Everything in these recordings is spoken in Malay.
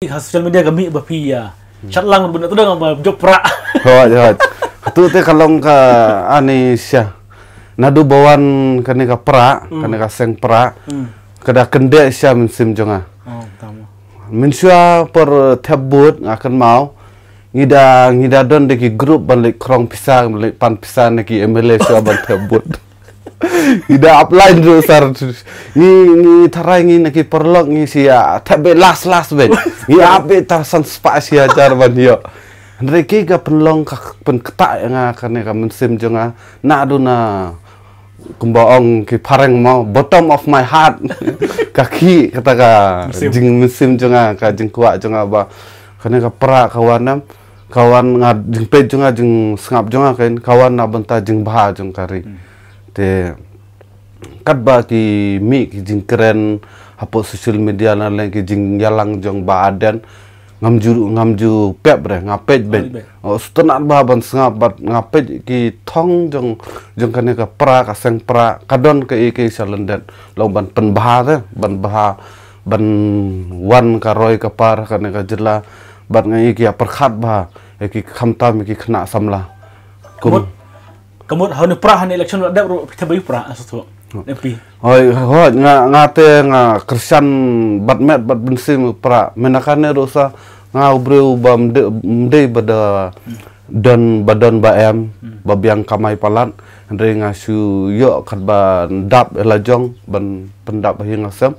Social media kami bapia. Chat lang benar tu dengan jopra. Hoi. Itu teh kalau ke ani sia. Nadu bawan kani ka pra, kani ka seng pra. Kada kende sia minsim jonga. Oh, tamu. Minsua per tebut akan mau ngida don deki grup balik krong pisang balik pan pisang neki MLA sia ban tebut. Ida apply dulu sar ni tarai ni neki perlok ni sia tabe last ben ni ape tarsan spa sia jar ban yo reki ga penlong ka pen ketak nga kane ka mensim jonga na aduna kumbaong ki pareng mau bottom of my heart kaki kata ka jing mensim jonga ka jing kuat jonga ba kane ka pra kawanam kawan nga jing pe jonga jing sengap jonga kain kawan na benta jing bah jong kari te kat ba ki mi ki jing keren hapo social media na leng ki jing yalang jong ba aden ngamju pep bre ngapej ben o stonat ba ban sngap bat ngapej ki thong jong kane ka pra ka seng pra kadon ke iki salendet long ban pen bah te ban bah ban wan ka roi ka par kane ka jela bat ngai ki perkhat ba ki khamtam ki khna samla Kemudian hanya perah ni election ada kita beri perah asal MP. Hoi ngate nga kersan batmet bat bensim pra menakane rosa nga ubreu bam de bada dan badan baem babiang kamai palat andre nga su yo kat ba dap elajong ban pendap hinga sem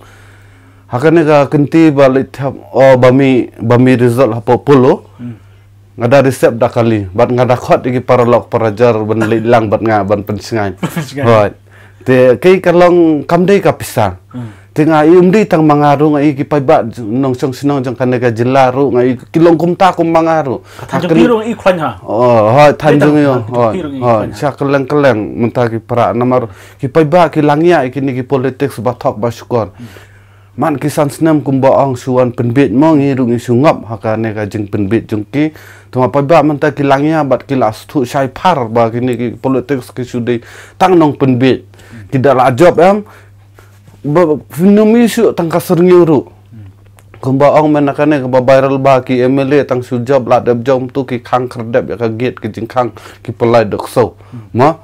hakane ka kenti balik o bami result hapo polo ngada resep dah kali bat ngada khot iki paralog parajar ban lilang bat nga ban pensingai hoi te kai kalong kamdei ka pisang te nga umdi tang mangaru nga iki paibat nong song sinong jang kanega jelaru nga kilong kumta kum mangaru tanjung biru i khwan ha hoi tanjung yo hoi sya keleng mentah ki para namar ki paibat ki langya iki ni ki politik sebatok basyukon man kisan senam kumbaong suan penbit mo ngirung isungap hakane ka jeng penbit jengki tuma paiba mentah ki langya bat ki lastu syai par ba kini ki politik ki sudai tang nong penbit tidak la job fenomeni su tang kasur ngiuru kumbaong menakane ka viral ba ki MLA tang su job la deb jom tu ki khang kerdep ya ka gate ki jing khang ki pelai dokso ma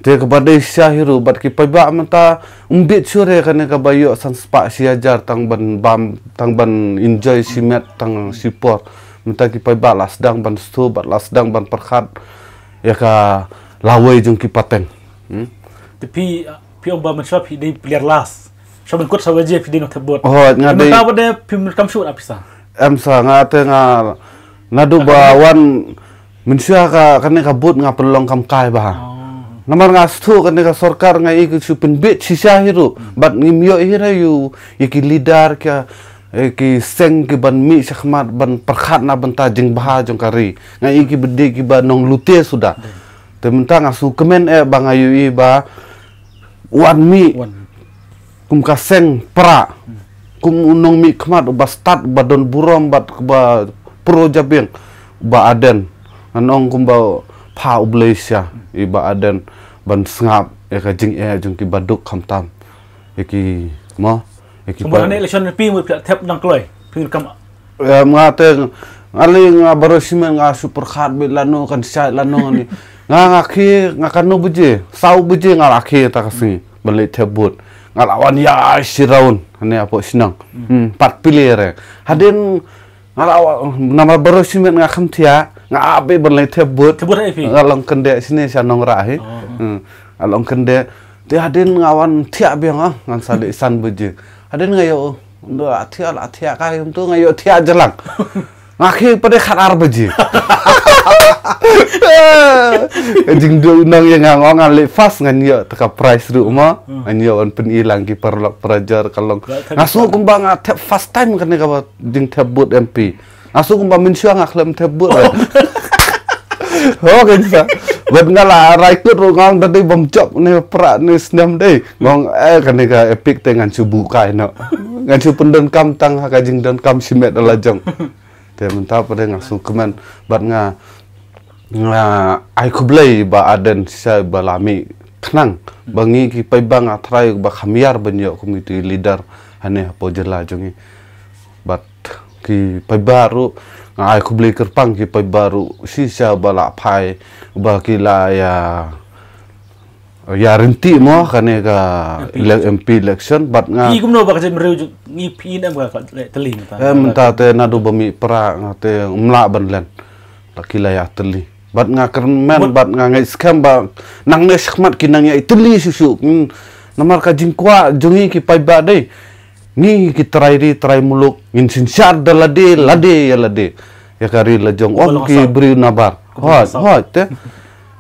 te kepada syahiru bat ki paiba menta umbit sure kane ka bayo san spa siajar tang ban enjoy simet tang support menta ki paiba las dang ban stu bat las dang ban perkhat ya ka lawai jung ki paten tapi ông bà mình shop đi player last shop mình cốt sao vậy đi nó thập bột ngade ta bade phim kam shoot apa sah em sa ngate nga nadu bawan min sia ka kane ka but nga pelong kam kai ba namar nga stu kane ka sarkar nga ik supin bit sisa hiru bat ngimyo hira yu iki leader ka ki seng ki ban mi sakhmat ban perkhat na banta jeng bah jong kari nga iki bede ki ba nong lute sudah te menta nga su kemen bang ayu i ba wan mi kum ka seng pra kum unong mi khmat ba start ba don burom bat ba pro jabeng ba aden anong kum ba pa ublesia iba aden ban sngap ka jing jung ki baduk khamtam ki mo ki kemudian election pi mu thep nang kloi phim kam ngate ngali nga barosimen nga super khat be lanu kan sai lanu ni nga khi nga kanu buje sau buje nga akhi ta kasi balik tebut nga lawan ya siraun ne apo sinang pat pilere hadin nga nama barosimen nga khamtia nga abe balik tebut nga long kende sini sa nong rahi along kende ti hadin ngawan tia be nga ngan sale san buje hadin ngayo ndo atia ka yum tu ngayo tia jelang ngakhi pada khatar beji jing do nang yang ngong ngali fast ngan yo teka price ru ma anyo on pen ilang ki perlok perajar kalong ngasu kumbang tap fast time kan ka jing tebut MP ngasu kumbang mensua ngaklem tebut ho kan sa wad ngala raikut ru ngong tadi bom job ne pra ne snam dei ngong kan ka epic tengan subu kai no ngan su pendon kam tang ha ka jing don kam simet alajong te mentah pada ngasu keman bat nga ai kublai ba aden sisa balami khnang bangi ki paibang atrai ba khamiar banyo komiti leader hane po jela jongi bat ki pai baru ngai ku beli kerpang ki pai baru sisa bala pai ba ki la ya renti mo kane ka MP election bat nga I gumno ba kasi meru ngi pin am ka teling ta ta te nadu bami pra ngate umla banlen lakila ya teli bat nga kermen bat nga ngai scam ba nang ne skmat kinang ya teli susu namar ka jingkwa jungi ki pai ba dei ni ki try muluk ngin sinsyar lade ya lade ya kari lajong ki bri nabar hot te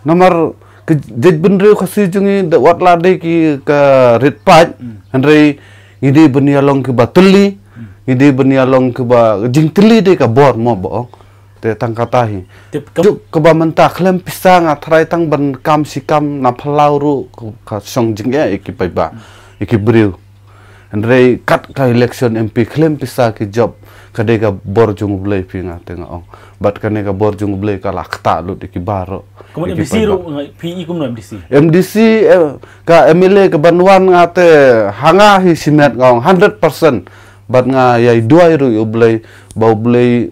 namar ke benriu kasi jungi wat lade ki ka red pat handrei ngidi benialong ke batuli ngidi benialong ke ba jing teli de ka bor mo bo te tangkatahi juk ke ba menta klem pisang atrai tang ban kam sikam na phalau ru ka song jing ya iki pai ba iki briu handrei kat ka election MP klem pisa ki job kade ka bor jung blai pinga tenga ong bat kane ka bor jung blai ka lakta lu iki baro kemudian MDC ru PI kumno MDC ka MLA ke Banwan ngate hanga hi simet ngong 100% bat nga yai dua ru blai bau blai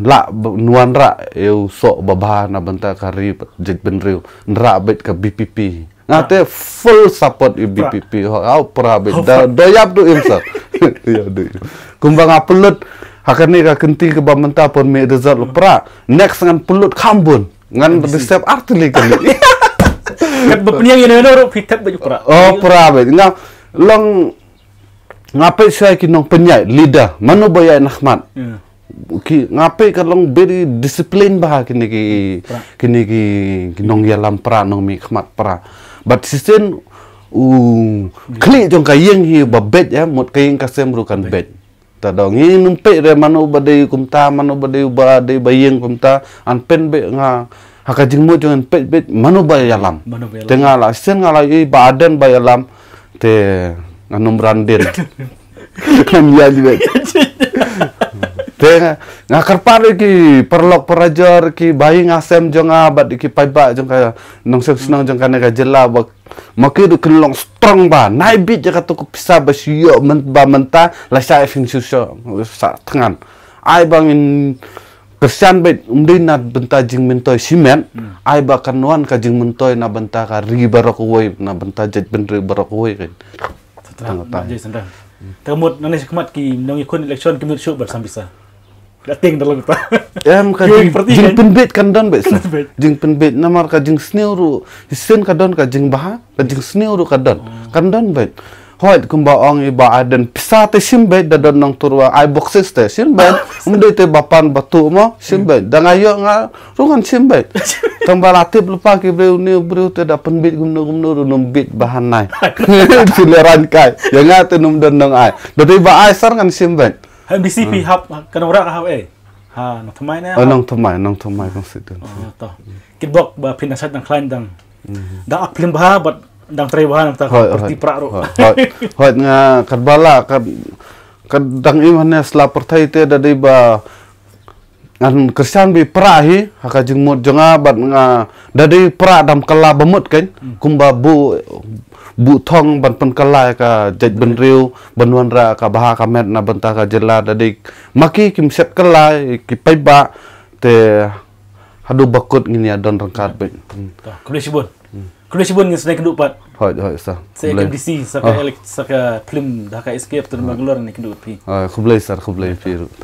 la nuan ra eu so babah na banta kari jeg benriu nra bet ka BPP ngate full support BPP au pra bet doyap du imsa ya du kumbang apelut hakane ka kenti ke bamenta pon me result pra next ngan pelut kambun ngan resep artili kali kat bepniang ina ro fitat baju pra pra bet nga long ngapai sai kinong penyai lidah manu bayai nahmat ki ngapai ka long very discipline bah kini kinong yalam pra nong mi khmat pra but sisen kli jong kayeng hi babet ya mot kayeng kasem rukan bet tadong hi numpe re manu badai kumta manu badai bayeng kumta an pen be nga hakajing mo jong pet bet manu bayalam tengah la sen ngala i baden bayalam te anum randen kan ya juga te ngakar pare ki perlok perajar ki bayi ngasem jonga bat ki paiba jong ka nong senang jong ka nega jela bak makidu kelong strong ba nai bit jaka tu pisa basio menta la sa fin suso sa tangan ai bangin kesan bet umdina benta jing mentoy simen ai ba kanuan ka jing mentoy na benta ka ri barok woi na benta jet benri barok woi kan tang jai sandang tamut nang sekmat ki nang ikon election kemut show bersambisa dating dalam kita em ka jing penbet kan don bet jing penbet namar ka jing sneuru hisen ka don ka jing baha ka jing sneuru ka don kan don bet hoit kumbaong iba aden pisa te simbet da don nang turwa ai boxes te simbet umde te bapan batu mo simbet da ngayo nga rungan simbet tambalatip lupa ki breu te da penbet gumno runum bit bahan nai sileran kai ya nga te num don nang ai do te ba ai sar kan simbet MDC pi hap kan ora ka ha no thamai na nong thamai kong situ to kitbok ba pinasat ng client dang da aplim ba but dang tray ba nang ta perti pra ro hot nga kadbala kadang imane sla pertai te da ba an kersan bi prahi hakajing mut jonga bat nga dadi pra dam kala bemut kan kumba bu thong ban pen kala ka jej benriu banwan ra ka baha ka met na benta ka jela dadi maki kim set kala ki paiba te hadu bakut ngini adon rangkat be Kulesibun ngin snake dupat hoi sa se MDC sa ka film da ka escape tu maglor ni kindu pi khublai pi ru ta